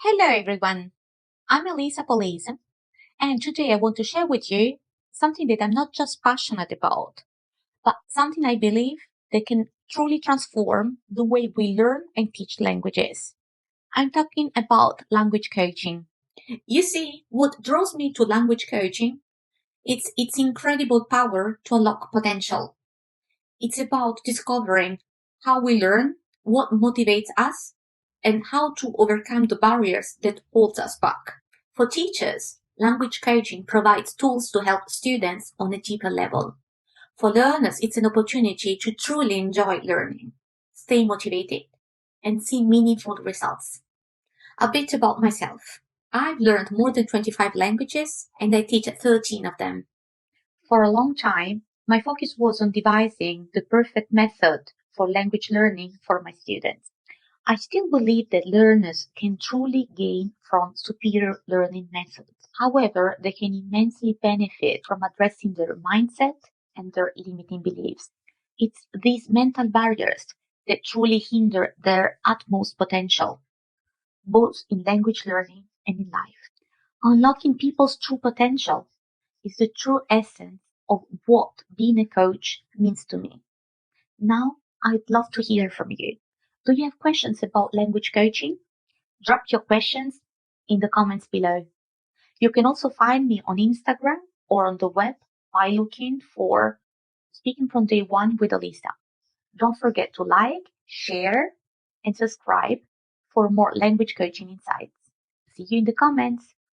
Hello everyone, I'm Elisa Polese, and today I want to share with you something that I'm not just passionate about, but something I believe that can truly transform the way we learn and teach languages. I'm talking about language coaching. You see, what draws me to language coaching is its incredible power to unlock potential. It's about discovering how we learn, what motivates us, and how to overcome the barriers that hold us back. For teachers, language coaching provides tools to help students on a deeper level. For learners, it's an opportunity to truly enjoy learning, stay motivated, and see meaningful results. A bit about myself. I've learned more than 25 languages and I teach 13 of them. For a long time, my focus was on devising the perfect method for language learning for my students. I still believe that learners can truly gain from superior learning methods. However, they can immensely benefit from addressing their mindset and their limiting beliefs. It's these mental barriers that truly hinder their utmost potential, both in language learning and in life. Unlocking people's true potential is the true essence of what being a coach means to me. Now, I'd love to hear from you. Do you have questions about language coaching? Drop your questions in the comments below. You can also find me on Instagram or on the web by looking for Speaking from Day One with Elisa. Don't forget to like, share, and subscribe for more language coaching insights. See you in the comments.